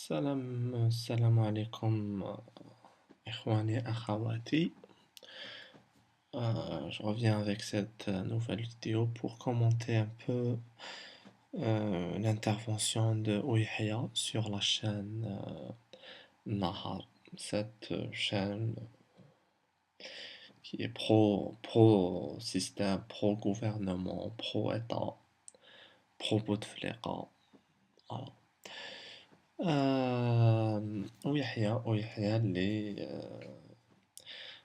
Salam alaikum, ikhwani, akhawati. Je reviens avec cette nouvelle vidéo pour commenter un peu l'intervention de Ouihaya sur la chaîne Nahar, cette chaîne qui est pro système, pro gouvernement, pro État, pro Bouteflika. Voilà. ويحيى اللي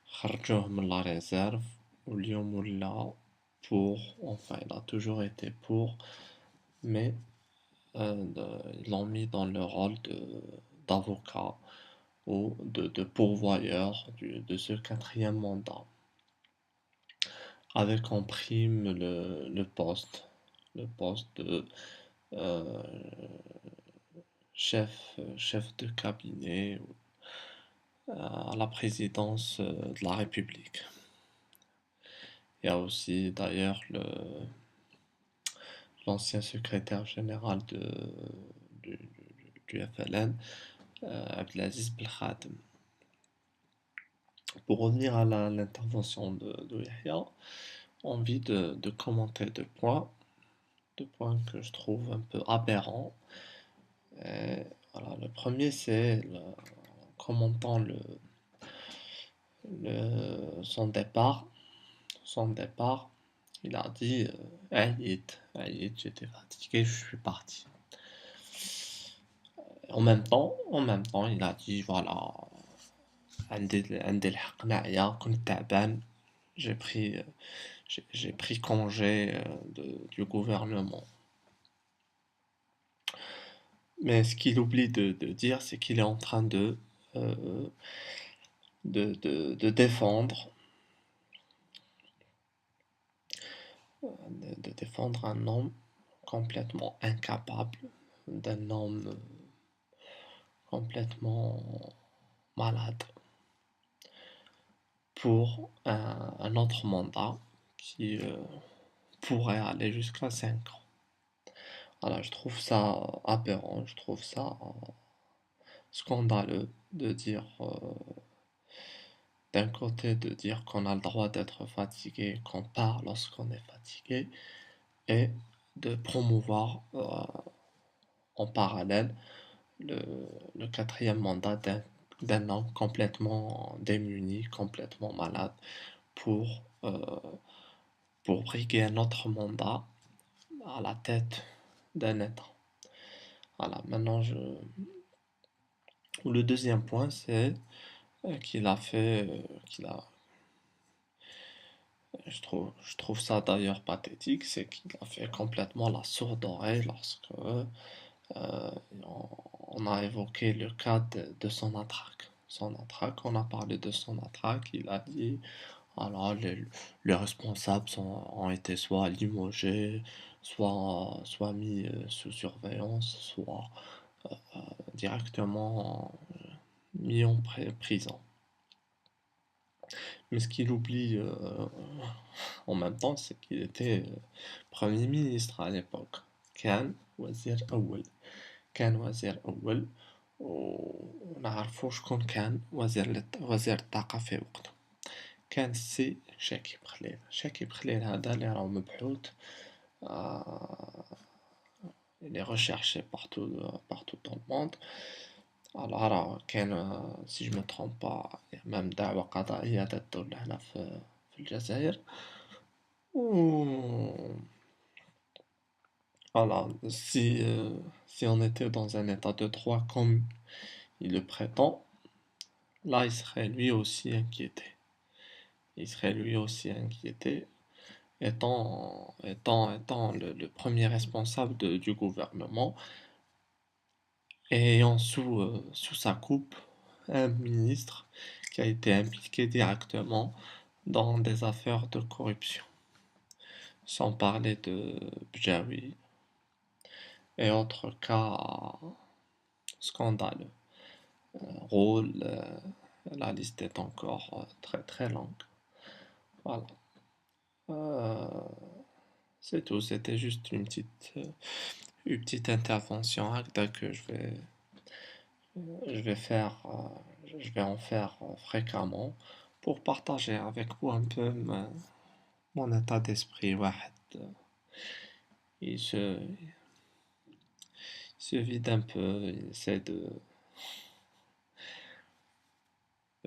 خرجوه من لا ريزيرف واليوم ولا pour, enfin il a toujours été pour, mais ils l'ont mis dans le rôle d'avocat ou de pourvoyeur de ce quatrième mandat, avec en prime le poste de euh, chef de cabinet à la présidence de la République. Il y a aussi d'ailleurs l'ancien secrétaire général du, du FLN, Abdelaziz Belkhatem. Pour revenir à l'intervention de Yahya, envie de commenter deux points que je trouve un peu aberrants. Et voilà, le premier, c'est commentant son départ. Il a dit Aïd, j'étais fatigué, je suis parti. En même temps, il a dit voilà, عندي الحق نعيا كنت تعبان, j'ai pris j'ai pris congé du gouvernement. Mais ce qu'il oublie de dire, c'est qu'il est en train euh, de défendre de défendre un homme complètement incapable, d'un homme complètement malade, pour un autre mandat qui pourrait aller jusqu'à 5 ans. Voilà, je trouve ça aberrant, je trouve ça scandaleux de dire, d'un côté, de dire qu'on a le droit d'être fatigué, qu'on part lorsqu'on est fatigué, et de promouvoir en parallèle le, le quatrième mandat d'un homme complètement démuni, complètement malade, pour, euh, pour briguer un autre mandat à la tête d'un État. Voilà, maintenant le deuxième point, c'est qu'il a fait, je trouve ça d'ailleurs pathétique, c'est qu'il a fait complètement la sourde oreille lorsque euh, on a évoqué le cas de son attaque. On a parlé de son attaque, il a dit, alors les responsables ont été soit limogés, soit mis sous surveillance, soit directement mis en prison. Mais ce qu'il oublie en même temps, c'est qu'il était Premier ministre à l'époque. كان وزير أول كان وزير أول ونعرفو شكون كان وزير الطاقة في وقته. كان السي شاكيب خليل هذا اللي راه مبحوث, il est recherché partout dans le monde. Alors, si je me trompe pas, il y a même دعوة قضائية ضده هنا في الجزائر. Voilà, si on était dans un état de droit comme il le prétend, là, il serait lui aussi inquiété. Il serait lui aussi inquiété, étant le premier responsable du gouvernement, et ayant sous sa coupe un ministre qui a été impliqué directement dans des affaires de corruption. Sans parler de Bjawi et autres cas scandaleux. Rôle, la liste est encore très très longue. Voilà. C'est tout, c'était juste une petite intervention Agda que je vais en faire fréquemment pour partager avec vous un peu mon état d'esprit. واحد il se vide un peu, il essaie de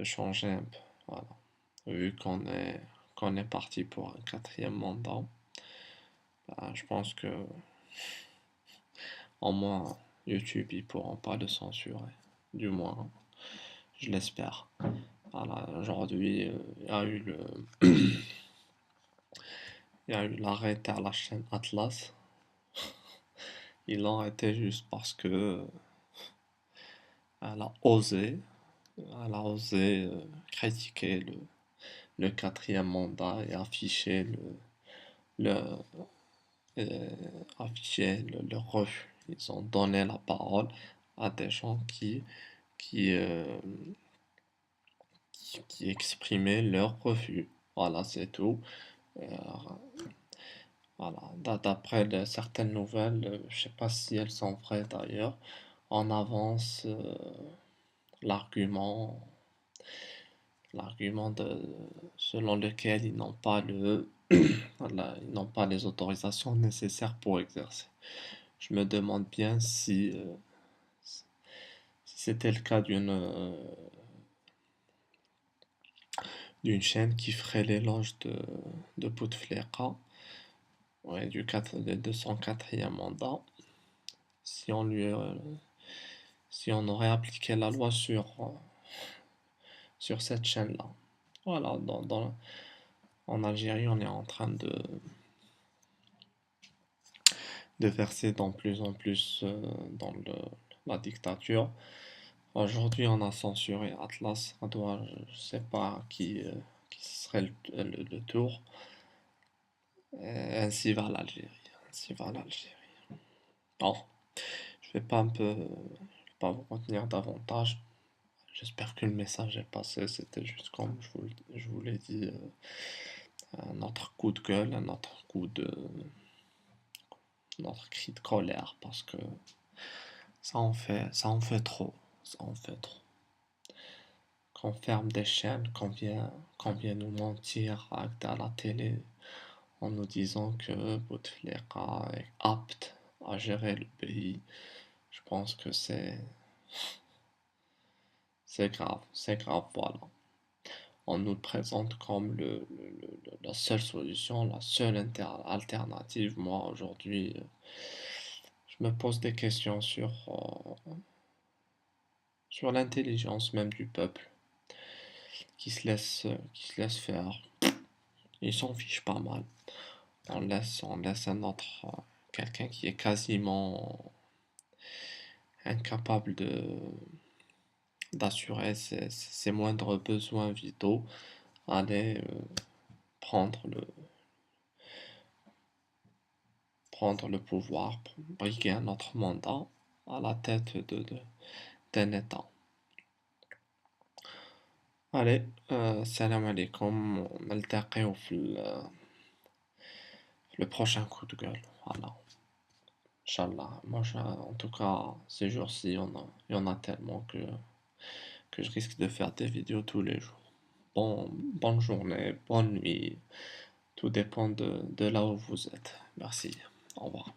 changer un peu. Voilà. Vu qu'on est parti pour un quatrième mandat, bah, je pense que au moins YouTube ils pourront pas le censurer. Du moins, je l'espère. Voilà, aujourd'hui, il y a eu l'arrêt à la chaîne Atlas. Ils l'ont arrêté juste parce que elle a osé, elle a osé critiquer le quatrième mandat et le, euh, afficher le refus. Ils ont donné la parole à des gens qui, euh, qui exprimaient leur refus. Voilà, c'est tout. Euh, voilà. D'après certaines nouvelles, je sais pas si elles sont vraies d'ailleurs, on avance l'argument, selon lequel ils n'ont pas voilà, ils n'ont pas les autorisations nécessaires pour exercer. Je me demande bien si c'était le cas d'une chaîne qui ferait l'éloge de Bouteflika, ouais, de son quatrième mandat, si on lui, si on aurait appliqué la loi sur cette chaîne-là. Voilà, en Algérie, on est en train de verser de plus en plus dans la dictature. Aujourd'hui, on a censuré Atlas. Je sais pas qui serait le tour. Ainsi va l'Algérie. Ainsi va l'Algérie. Bon, je vais pas vous retenir davantage. J'espère que le message est passé. C'était juste comme je vous l'ai dit, un autre coup de gueule, un autre cri de colère parce que ça en fait trop. Ça en fait trop. Qu'on ferme des chaînes, qu'on vient nous mentir à la télé en nous disant que Bouteflika est apte à gérer le pays. Je pense que c'est grave, voilà. On nous le présente comme la seule solution, la seule alternative. Moi, aujourd'hui, je me pose des questions sur l'intelligence même du peuple qui se laisse faire. Ils s'en fichent pas mal. On laisse quelqu'un qui est quasiment incapable d'assurer ses moindres besoins vitaux aller prendre prendre le pouvoir, pour briguer un autre mandat à la tête d'un État. Allez, salam alaikum, نلتقي في le prochain coup de gueule. Voilà. Inch'Allah. Moi, en tout cas, ces jours-ci, il y en a tellement que je risque de faire des vidéos tous les jours. Bonne journée, bonne nuit. Tout dépend de là où vous êtes. Merci. Au revoir.